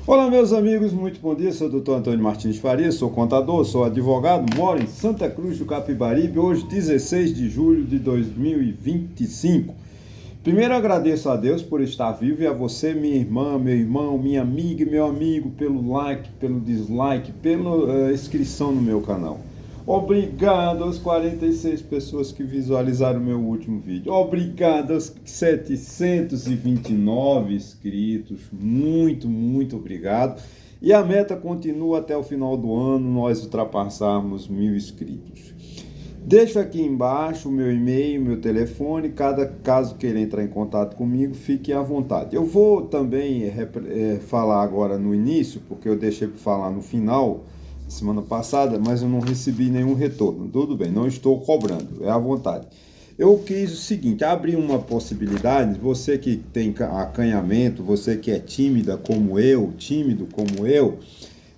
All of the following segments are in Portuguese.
Olá, meus amigos, muito bom dia. Sou o Dr. Antônio Martins Faria, sou contador, sou advogado, moro em Santa Cruz do Capibaribe, hoje 16 de julho de 2025. Primeiro agradeço a Deus por estar vivo e a você, minha irmã, meu irmão, minha amiga e meu amigo, pelo like, pelo dislike, pela inscrição no meu canal. Obrigado às 46 pessoas que visualizaram o meu último vídeo. Obrigado aos 729 inscritos. Muito obrigado. E a meta continua até o final do ano, nós ultrapassarmos 1.000 inscritos. Deixo aqui embaixo o meu e-mail, meu telefone, caso queira entrar em contato comigo, fique à vontade. Eu vou também falar agora no início, porque eu deixei para falar no final, semana passada, mas eu não recebi nenhum retorno. Tudo bem, não estou cobrando, é à vontade. Eu quis o seguinte, abrir uma possibilidade, você que tem acanhamento, você que é tímido como eu,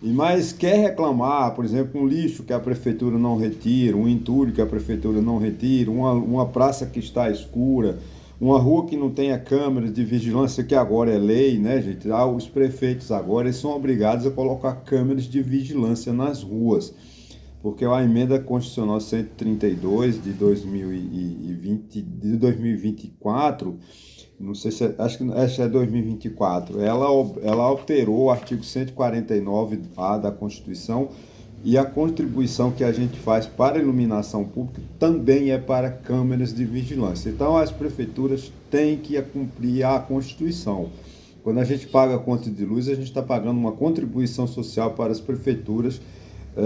mas quer reclamar, por exemplo, um lixo que a prefeitura não retira, um entulho que a prefeitura não retira, uma praça que está escura, uma rua que não tenha câmeras de vigilância, que agora é lei, né, gente? Os prefeitos agora eles são obrigados a colocar câmeras de vigilância nas ruas, porque a emenda constitucional 132 de 2024, não sei se acho que é 2024, ela alterou o artigo 149A da Constituição, e a contribuição que a gente faz para a iluminação pública também é para câmeras de vigilância. Então as prefeituras têm que cumprir a Constituição. Quando a gente paga a conta de luz, a gente está pagando uma contribuição social para as prefeituras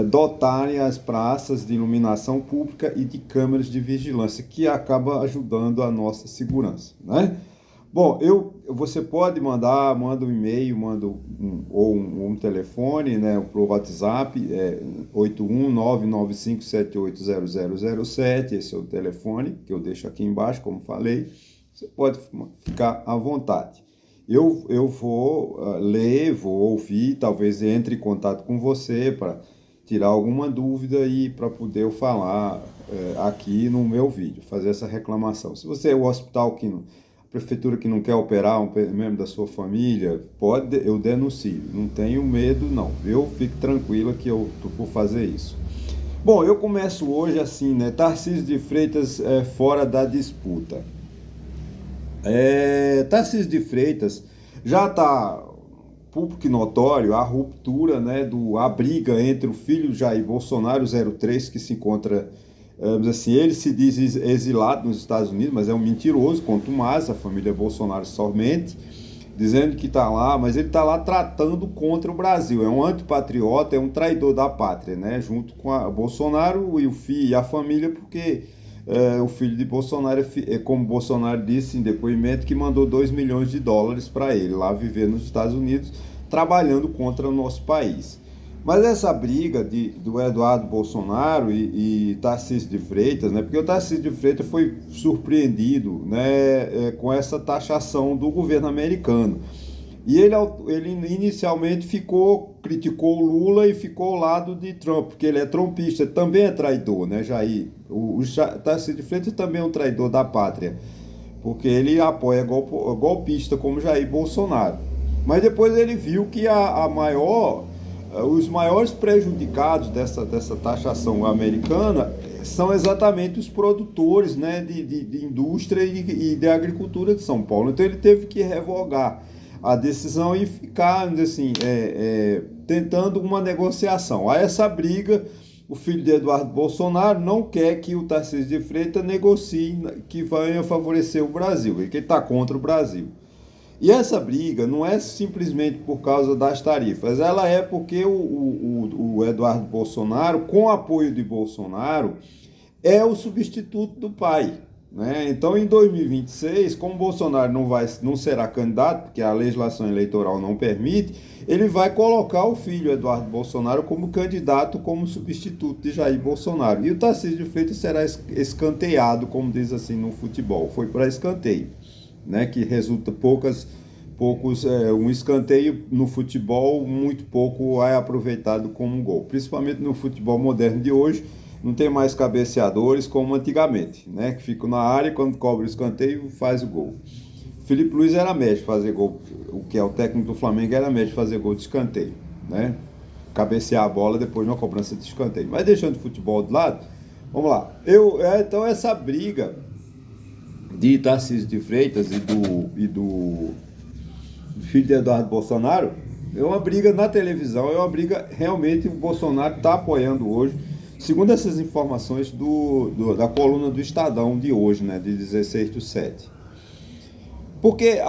dotarem as praças de iluminação pública e de câmeras de vigilância, que acaba ajudando a nossa segurança, né? Bom, você pode manda um e-mail, um telefone, né, para o WhatsApp, 81995780007, esse é o telefone que eu deixo aqui embaixo, como falei, você pode ficar à vontade. Eu vou ler, vou ouvir, talvez entre em contato com você para tirar alguma dúvida e para poder eu falar aqui no meu vídeo, fazer essa reclamação. Se você é o hospital prefeitura que não quer operar um membro da sua família, eu denuncio, não tenho medo não, eu fico tranquila que eu vou fazer isso. Bom, eu começo hoje assim, né, Tarcísio de Freitas fora da disputa. Tarcísio de Freitas já está público e notório a ruptura, né, a briga entre o filho de Jair Bolsonaro, 03, que se encontra, assim, ele se diz exilado nos Estados Unidos, mas é um mentiroso, contumaz, a família Bolsonaro somente, dizendo que está lá, mas ele está lá tratando contra o Brasil, é um antipatriota, é um traidor da pátria, né, junto com a Bolsonaro e o filho e a família, porque o filho de Bolsonaro, como Bolsonaro disse em depoimento, que mandou $2 milhões para ele lá viver nos Estados Unidos, trabalhando contra o nosso país. Mas essa briga do Eduardo Bolsonaro e Tarcísio de Freitas, né, porque o Tarcísio de Freitas foi surpreendido, né, com essa taxação do governo americano. E ele inicialmente criticou o Lula e ficou ao lado de Trump, porque ele é trumpista, também é traidor, né, Jair? O Tarcísio de Freitas também é um traidor da pátria, porque ele apoia golpista como Jair Bolsonaro. Mas depois ele viu que os maiores prejudicados dessa taxação americana são exatamente os produtores, né, de indústria e de agricultura de São Paulo. Então ele teve que revogar a decisão e ficar assim, tentando uma negociação. A essa briga, o filho de Eduardo Bolsonaro não quer que o Tarcísio de Freitas negocie, que venha favorecer o Brasil, e que ele está contra o Brasil. E essa briga não é simplesmente por causa das tarifas, ela é porque o Eduardo Bolsonaro, com apoio de Bolsonaro, é o substituto do pai, né? Então, em 2026, como Bolsonaro não será candidato, porque a legislação eleitoral não permite, ele vai colocar o filho Eduardo Bolsonaro como candidato, como substituto de Jair Bolsonaro. E o Tarcísio de Freitas será escanteado, como diz assim no futebol, foi para escanteio, né, que resulta um escanteio no futebol, muito pouco é aproveitado como um gol, principalmente no futebol moderno de hoje. Não tem mais cabeceadores como antigamente, né, que ficam na área e quando cobra o escanteio faz o gol. Felipe Luiz era mestre de fazer gol, o que é o técnico do Flamengo era mestre de fazer gol de escanteio, né? Cabecear a bola depois de uma cobrança de escanteio. Mas deixando o futebol de lado, vamos lá. Então essa briga de Tarcísio de Freitas e do filho de Eduardo Bolsonaro é uma briga na televisão, é uma briga realmente o Bolsonaro está apoiando hoje, segundo essas informações da coluna do Estadão de hoje, né, de 16/7. Porque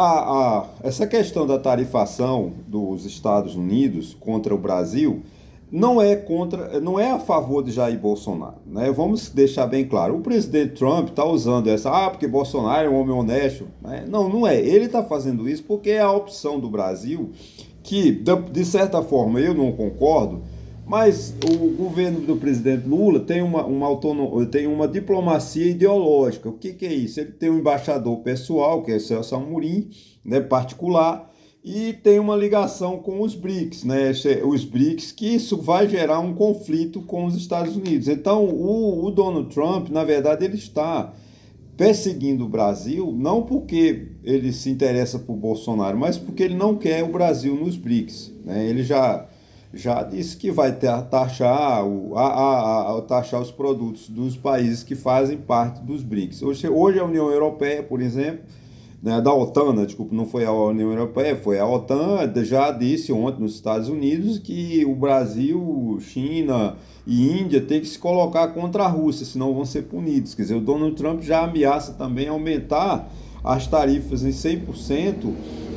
essa questão da tarifação dos Estados Unidos contra o Brasil não é a favor de Jair Bolsonaro, né? Vamos deixar bem claro. O presidente Trump está usando porque Bolsonaro é um homem honesto, né? Não, não é. Ele está fazendo isso porque é a opção do Brasil, que de certa forma eu não concordo, mas o governo do presidente Lula tem tem uma diplomacia ideológica. O que é isso? Ele tem um embaixador pessoal, que é Celso Amorim, né, particular, e tem uma ligação com os BRICS, né? Os BRICS, que isso vai gerar um conflito com os Estados Unidos. Então, o Donald Trump, na verdade, ele está perseguindo o Brasil, não porque ele se interessa por Bolsonaro, mas porque ele não quer o Brasil nos BRICS, né? Ele já disse que vai taxar os produtos dos países que fazem parte dos BRICS. Hoje a União Europeia, por exemplo, né, da OTAN, né, desculpa, não foi a União Europeia, foi a OTAN, já disse ontem nos Estados Unidos que o Brasil, China e Índia tem que se colocar contra a Rússia, senão vão ser punidos. Quer dizer, o Donald Trump já ameaça também aumentar as tarifas em 100%,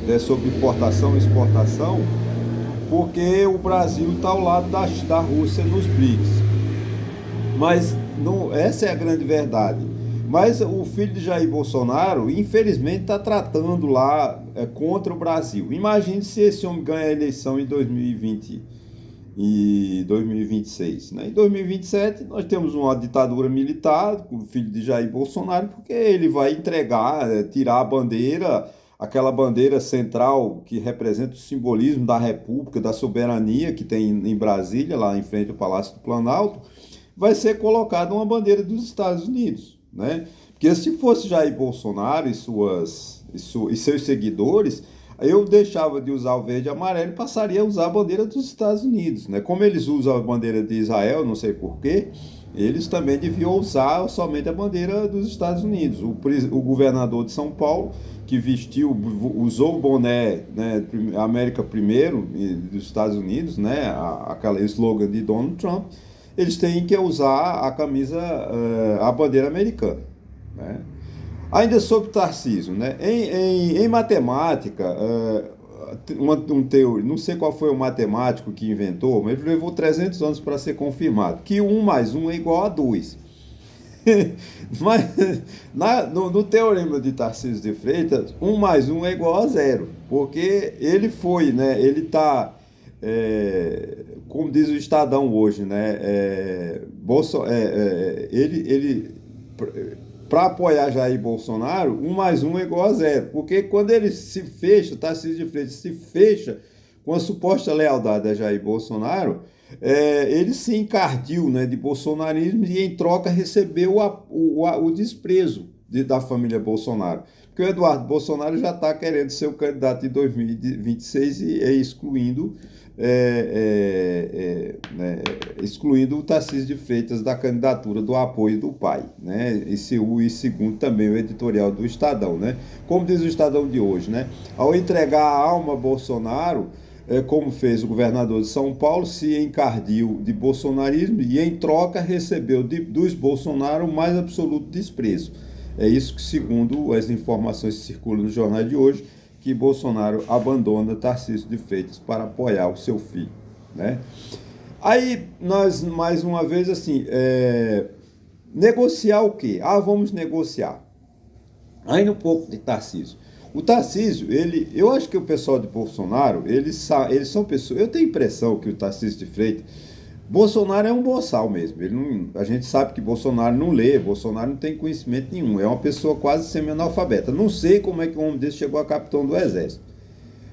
né, sobre importação e exportação, porque o Brasil está ao lado da Rússia nos BRICS. Mas não, essa é a grande verdade. Mas o filho de Jair Bolsonaro, infelizmente, está tratando lá contra o Brasil. Imagine se esse homem ganha a eleição em 2020 e 2026. Né? Em 2027, nós temos uma ditadura militar com o filho de Jair Bolsonaro, porque ele vai entregar, tirar a bandeira, aquela bandeira central que representa o simbolismo da República, da soberania que tem em Brasília, lá em frente ao Palácio do Planalto, vai ser colocada uma bandeira dos Estados Unidos, né? Porque se fosse Jair Bolsonaro e seus seguidores, eu deixava de usar o verde e amarelo e passaria a usar a bandeira dos Estados Unidos, né? Como eles usam a bandeira de Israel, não sei porquê, eles também deviam usar somente a bandeira dos Estados Unidos. O governador de São Paulo, que usou o boné, né, América Primeiro, dos Estados Unidos, né, aquela slogan de Donald Trump, eles têm que usar a camisa, a bandeira americana, né? Ainda sobre Tarcísio, né? Em matemática, não sei qual foi o matemático que inventou, mas ele levou 300 anos para ser confirmado, que 1 mais 1 é igual a 2. Mas no teorema de Tarcísio de Freitas, 1 mais 1 é igual a 0, porque ele foi, né? Ele está, como diz o Estadão hoje, né? Ele para apoiar Jair Bolsonaro, 1 mais 1 é igual a 0. Porque quando ele se fecha, Tarcísio de Freitas se fecha com a suposta lealdade a Jair Bolsonaro, ele se encardiu, né, de bolsonarismo e, em troca, recebeu o desprezo da família Bolsonaro. Porque o Eduardo Bolsonaro já está querendo ser o candidato de 2026 e excluindo o Tarcísio de Freitas da candidatura do apoio do pai, né? E segundo também o editorial do Estadão, né? Como diz o Estadão de hoje, né? Ao entregar a alma a Bolsonaro, como fez o governador de São Paulo, se encardiu de bolsonarismo e, em troca, recebeu dos Bolsonaro o mais absoluto desprezo. É isso que, segundo as informações que circulam no jornal de hoje, que Bolsonaro abandona Tarcísio de Freitas para apoiar o seu filho, né? Aí nós, mais uma vez, assim, negociar o quê? Vamos negociar. Ainda um pouco de Tarcísio. O Tarcísio, eu acho que o pessoal de Bolsonaro, eles são pessoas, eu tenho a impressão que o Tarcísio de Freitas, Bolsonaro é um boçal mesmo. A gente sabe que Bolsonaro não lê, Bolsonaro não tem conhecimento nenhum. É uma pessoa quase semi-analfabeta. Não sei como é que um homem desse chegou a capitão do Exército.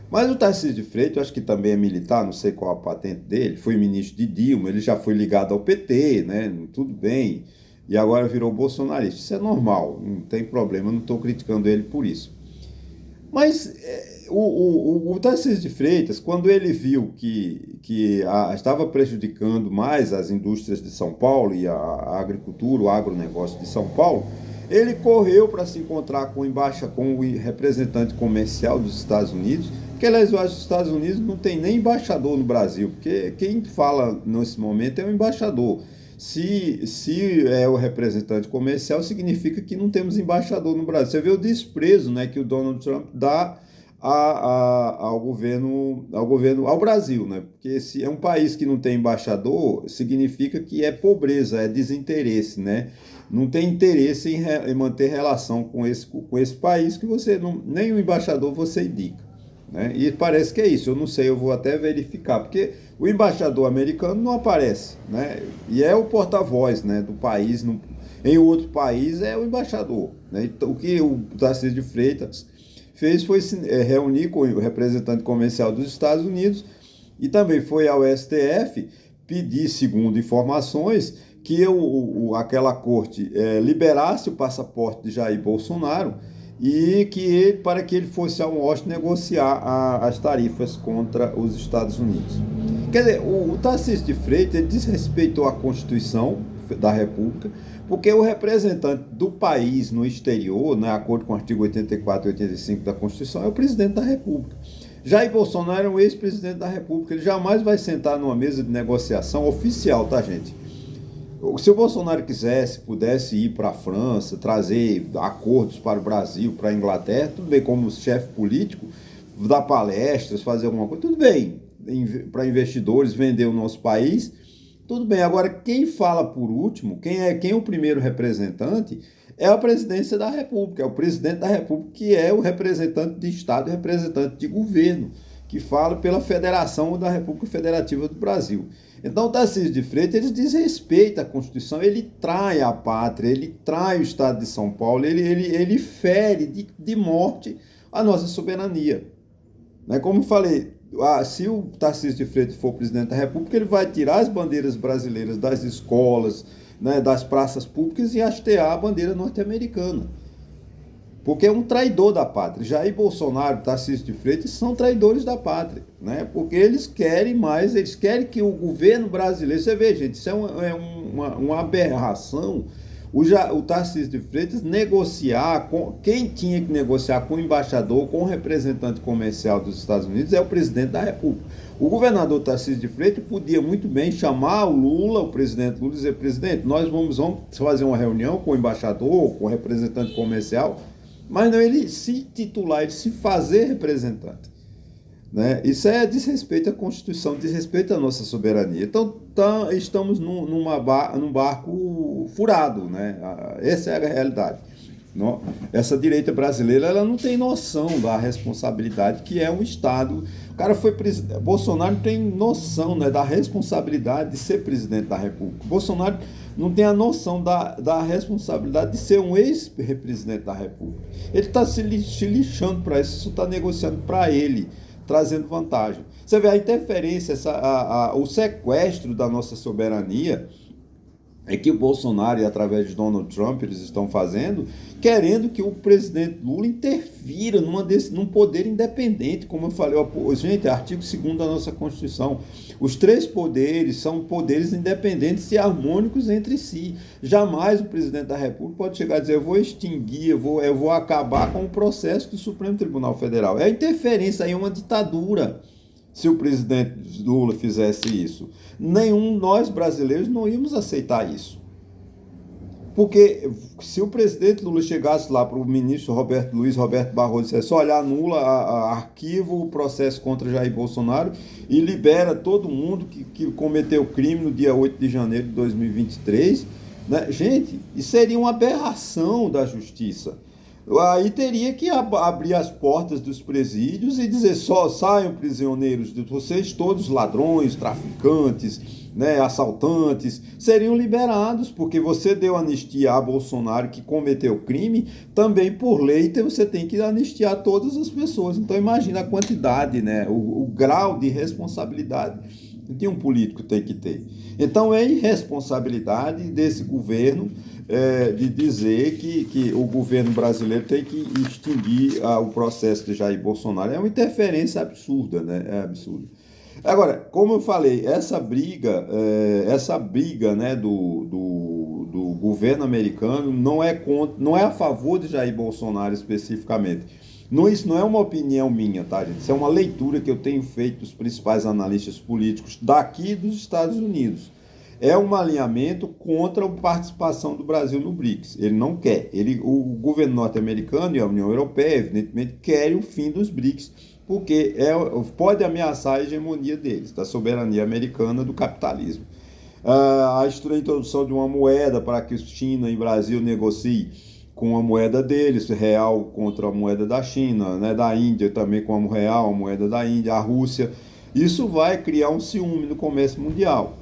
Mas o Tarcísio de Freitas, eu acho que também é militar, não sei qual a patente dele, foi ministro de Dilma, ele já foi ligado ao PT, né? Tudo bem. E agora virou bolsonarista. Isso é normal, não tem problema, eu não estou criticando ele por isso. Mas o Tarcísio de Freitas, quando ele viu que estava prejudicando mais as indústrias de São Paulo e a agricultura, o agronegócio de São Paulo, ele correu para se encontrar com o representante comercial dos Estados Unidos, que aliás, eu acho que os Estados Unidos não tem nem embaixador no Brasil, porque quem fala nesse momento é o embaixador. Se é o representante comercial, significa que não temos embaixador no Brasil. Você vê o desprezo, né, que o Donald Trump dá ao Brasil, né? Porque se é um país que não tem embaixador, significa que é pobreza, é desinteresse, né? Não tem interesse em manter relação com esse país que você não, nem o embaixador você indica. Né? E parece que é isso, eu não sei, eu vou até verificar, porque o embaixador americano não aparece, né? E é o porta-voz, né, do país, em outro país é o embaixador. Né? Então, o que o Tarcísio de Freitas fez foi se reunir com o representante comercial dos Estados Unidos e também foi ao STF pedir, segundo informações, que aquela corte liberasse o passaporte de Jair Bolsonaro e para que ele fosse a Washington negociar as tarifas contra os Estados Unidos. Quer dizer, o Tarcísio de Freitas ele desrespeitou a Constituição da República, porque o representante do país no exterior, de acordo com o artigo 84 e 85 da Constituição, é o presidente da República. Jair Bolsonaro é um ex-presidente da República, ele jamais vai sentar numa mesa de negociação oficial, tá, gente? Se o Bolsonaro pudesse ir para a França, trazer acordos para o Brasil, para a Inglaterra, tudo bem, como chefe político, dar palestras, fazer alguma coisa, tudo bem, para investidores, vender o nosso país, tudo bem. Agora, quem fala por último, quem é o primeiro representante, é a presidência da República, é o presidente da República, que é o representante de Estado, representante de governo, que fala pela Federação da República Federativa do Brasil. Então, o Tarcísio de Freitas, ele desrespeita a Constituição, ele trai a pátria, ele trai o Estado de São Paulo, ele fere de morte a nossa soberania. Né? Como eu falei, se o Tarcísio de Freitas for presidente da República, ele vai tirar as bandeiras brasileiras das escolas, né, das praças públicas e hastear a bandeira norte-americana. Porque é um traidor da pátria. Jair Bolsonaro e Tarcísio de Freitas são traidores da pátria, né? Porque eles querem mais, eles querem que o governo brasileiro... Você vê, gente, isso é uma aberração. O Tarcísio de Freitas negociar quem tinha que negociar com o embaixador, com o representante comercial dos Estados Unidos, é o presidente da República. O governador Tarcísio de Freitas podia muito bem chamar o Lula, o presidente Lula, e dizer: presidente, nós vamos fazer uma reunião com o embaixador, com o representante comercial, mas não ele se titular, ele se fazer representante. Né? Isso é desrespeito à Constituição, desrespeito à nossa soberania. Então, estamos num barco furado. Né? Essa é a realidade. Não? Essa direita brasileira ela não tem noção da responsabilidade que é um Estado. O cara foi presidente. Bolsonaro não tem noção, né, da responsabilidade de ser presidente da República. Bolsonaro não tem a noção da responsabilidade de ser um ex-presidente da República. Ele está se lixando para isso, está negociando para ele, trazendo vantagem. Você vê a interferência, o sequestro da nossa soberania é que o Bolsonaro, e através de Donald Trump, eles estão fazendo, querendo que o presidente Lula interfira num poder independente, como eu falei. Gente, artigo 2º da nossa Constituição. Os 3 poderes são poderes independentes e harmônicos entre si. Jamais o presidente da República pode chegar a dizer: eu vou extinguir, eu vou acabar com o processo do Supremo Tribunal Federal. É interferência, aí é uma ditadura. Se o presidente Lula fizesse isso, nós brasileiros não íamos aceitar isso. Porque se o presidente Lula chegasse lá para o ministro Luiz Roberto Barroso e dissesse: olha, anula, arquiva o processo contra Jair Bolsonaro e libera todo mundo que cometeu crime no dia 8 de janeiro de 2023, né? Gente, isso seria uma aberração da justiça. Aí teria que abrir as portas dos presídios e dizer: só saiam prisioneiros, vocês todos ladrões, traficantes, né, assaltantes, seriam liberados, porque você deu anistia a Bolsonaro que cometeu crime, também por lei você tem que anistiar todas as pessoas. Então imagina a quantidade, né, o grau de responsabilidade que um político tem que ter? Então é irresponsabilidade desse governo de dizer que o governo brasileiro tem que extinguir o processo de Jair Bolsonaro. É uma interferência absurda, né? É absurdo. Agora, como eu falei, essa briga, né, do governo americano não é a favor de Jair Bolsonaro especificamente. Não, isso não é uma opinião minha, tá, gente? Isso é uma leitura que eu tenho feito dos principais analistas políticos daqui dos Estados Unidos. É um alinhamento contra a participação do Brasil no BRICS. Ele não quer. O governo norte-americano e a União Europeia, evidentemente, querem o fim dos BRICS, porque pode ameaçar a hegemonia deles, da soberania americana, do capitalismo. A introdução de uma moeda para que China e Brasil negociem com a moeda deles, real contra a moeda da China, né, da Índia também com a real, a moeda da Índia, a Rússia. Isso vai criar um ciúme no comércio mundial.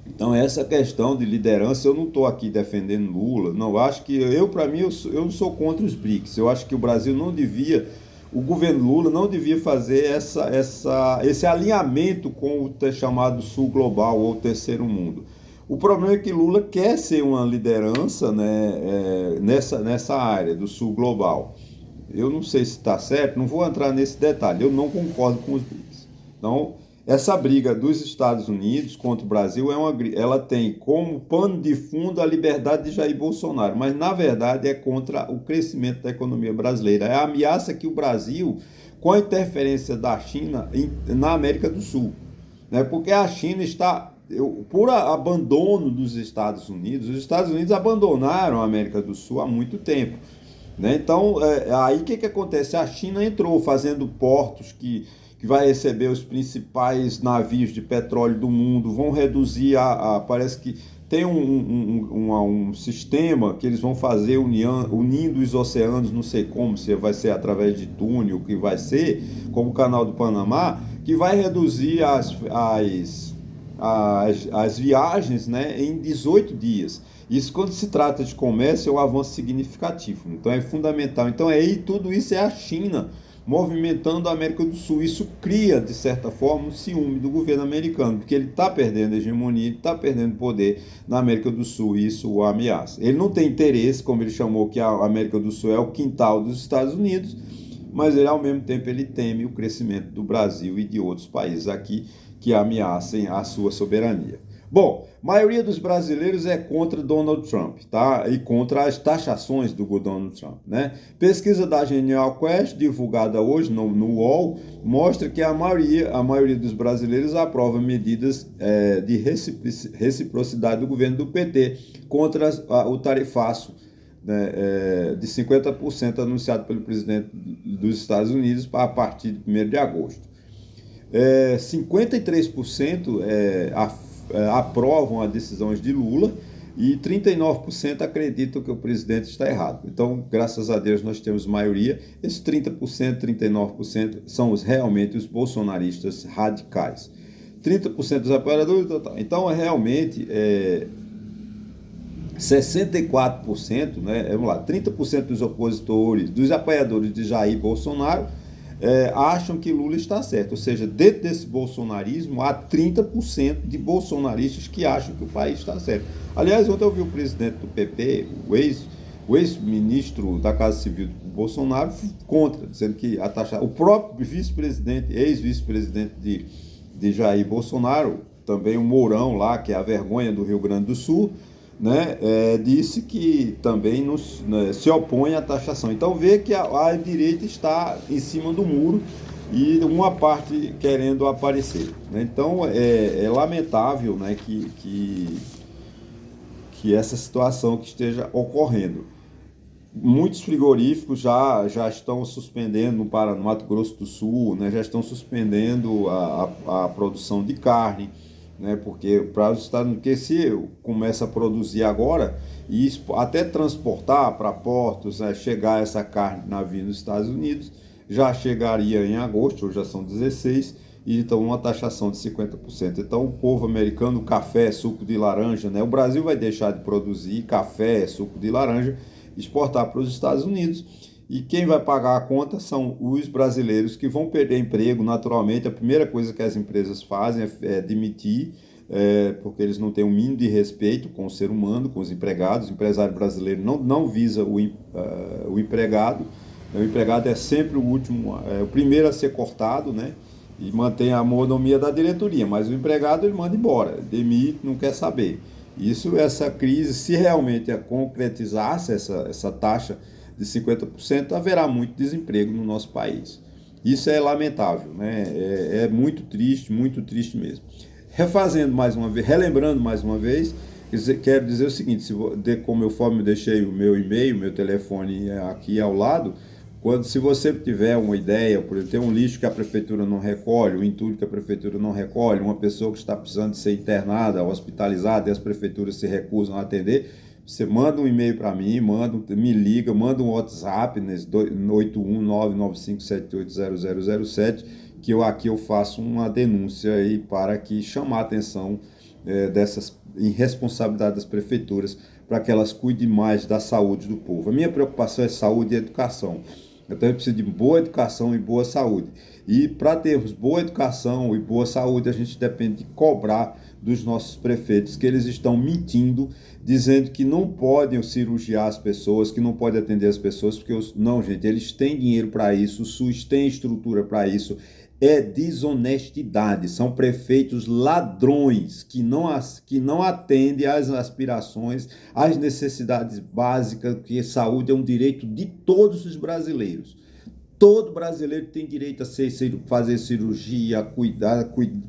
Então, essa questão de liderança, eu não estou aqui defendendo Lula, não, acho que para mim, eu não sou contra os BRICS, eu acho que o Brasil não devia, o governo Lula não devia fazer esse alinhamento com o chamado Sul Global ou Terceiro Mundo. O problema é que Lula quer ser uma liderança, né, nessa área do Sul Global. Eu não sei se está certo, não vou entrar nesse detalhe, eu não concordo com os BRICS. Então, essa briga dos Estados Unidos contra o Brasil, ela tem como pano de fundo a liberdade de Jair Bolsonaro, mas na verdade é contra o crescimento da economia brasileira. É a ameaça que o Brasil, com a interferência da China na América do Sul, né? Porque a China está, por abandono dos Estados Unidos, os Estados Unidos abandonaram a América do Sul há muito tempo, né? Então, aí o que acontece? A China entrou fazendo portos que vai receber os principais navios de petróleo do mundo, vão reduzir parece que tem um sistema que eles vão fazer unindo os oceanos, não sei como, se vai ser através de túnel, que vai ser, como o Canal do Panamá, que vai reduzir as viagens, né, em 18 dias. Isso, quando se trata de comércio, é um avanço significativo. Então, é fundamental. Então, tudo isso é a China movimentando a América do Sul. Isso cria, de certa forma, um ciúme do governo americano, porque ele está perdendo a hegemonia, ele está perdendo poder na América do Sul, e isso o ameaça. Ele não tem interesse, como ele chamou, que a América do Sul é o quintal dos Estados Unidos, mas ele, ao mesmo tempo, ele teme o crescimento do Brasil e de outros países aqui que ameacem a sua soberania. Bom, a maioria dos brasileiros é contra Donald Trump, tá? E contra as taxações do Donald Trump, né? Pesquisa da Genial Quest, divulgada hoje no UOL, mostra que a maioria dos brasileiros aprova medidas de reciprocidade do governo do PT contra o tarifaço, né, de 50% anunciado pelo presidente dos Estados Unidos a partir de 1º de agosto. 53% aprovam as decisões de Lula e 39% acreditam que o presidente está errado. Então, graças a Deus, nós temos maioria. Esses 30%, 39% são realmente os bolsonaristas radicais. 30% dos apoiadores, então realmente 64%, né, vamos lá, 30% dos opositores, dos apoiadores de Jair Bolsonaro, acham que Lula está certo. Ou seja, dentro desse bolsonarismo, há 30% de bolsonaristas que acham que o país está certo. Aliás, ontem eu vi o presidente do PP, o ex-ministro da Casa Civil do Bolsonaro, contra, dizendo que a taxa... O próprio vice-presidente, ex-vice-presidente de Jair Bolsonaro, também o Mourão lá, que é a vergonha do Rio Grande do Sul, né, disse que também se opõe à taxação. Então vê que a direita está em cima do muro e uma parte querendo aparecer, né? Então é lamentável, né, que essa situação que esteja ocorrendo. Muitos frigoríficos já estão suspendendo no Mato Grosso do Sul, né, já estão suspendendo a produção de carne, né, porque para os Estados Unidos, porque se começa a produzir agora e até transportar para portos, né, chegar essa carne navio nos Estados Unidos, já chegaria em agosto, hoje já são 16, e então uma taxação de 50%. Então o povo americano, café, suco de laranja, né, o Brasil vai deixar de produzir café, suco de laranja, exportar para os Estados Unidos, e quem vai pagar a conta são os brasileiros que vão perder emprego. Naturalmente, a primeira coisa que as empresas fazem é demitir, porque eles não têm um mínimo de respeito com o ser humano, com os empregados. O empresário brasileiro não visa o empregado. O empregado é sempre o último, o primeiro a ser cortado, né? E mantém a mordomia da diretoria, mas o empregado ele manda embora, demite, não quer saber. Essa crise, se realmente concretizasse essa taxa de 50%, haverá muito desemprego no nosso país. Isso é lamentável, né? É muito triste mesmo. Refazendo mais uma vez, relembrando mais uma vez, quero dizer o seguinte: como eu deixei o meu e-mail, meu telefone aqui ao lado, se você tiver uma ideia, por exemplo, tem um lixo que a prefeitura não recolhe, um entulho que a prefeitura não recolhe, uma pessoa que está precisando de ser internada, hospitalizada, e as prefeituras se recusam a atender, você manda um e-mail para mim, me liga, manda um WhatsApp nesse 81995780007, que eu faço uma denúncia aí para que chamar a atenção dessas irresponsabilidades das prefeituras, para que elas cuidem mais da saúde do povo. A minha preocupação é saúde e educação. Então, eu preciso de boa educação e boa saúde. E para termos boa educação e boa saúde, a gente depende de cobrar dos nossos prefeitos que eles estão mentindo, dizendo que não podem cirurgiar as pessoas, que não podem atender as pessoas, porque não, gente, eles têm dinheiro para isso, o SUS tem estrutura para isso. É desonestidade, são prefeitos ladrões que não atendem às aspirações, às necessidades básicas, porque saúde é um direito de todos os brasileiros. Todo brasileiro tem direito a fazer cirurgia,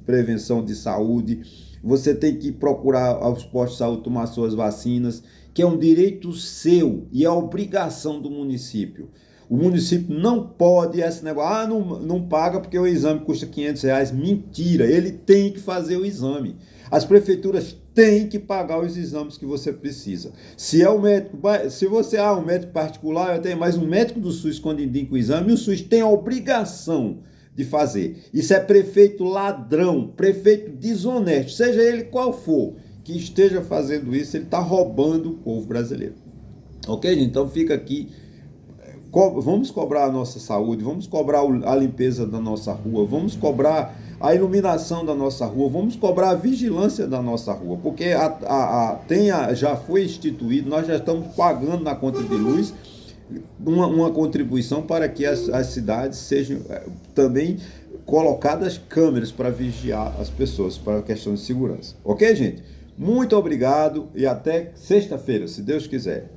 prevenção de saúde. Você tem que procurar aos postos de saúde tomar suas vacinas, que é um direito seu e é obrigação do município. O município não pode esse negócio, não paga porque o exame custa R$500. Mentira, ele tem que fazer o exame. As prefeituras têm que pagar os exames que você precisa. Se é um médico particular, eu tenho mais um médico do SUS quando indica o exame, e o SUS tem a obrigação de fazer. Isso é prefeito ladrão, prefeito desonesto, seja ele qual for, que esteja fazendo isso, ele está roubando o povo brasileiro. Ok, gente? Então fica aqui. Vamos cobrar a nossa saúde, vamos cobrar a limpeza da nossa rua, vamos cobrar a iluminação da nossa rua, vamos cobrar a vigilância da nossa rua, porque já foi instituído, nós já estamos pagando na conta de luz uma contribuição para que as cidades sejam também colocadas câmeras para vigiar as pessoas, para a questão de segurança. Ok, gente? Muito obrigado e até sexta-feira, se Deus quiser.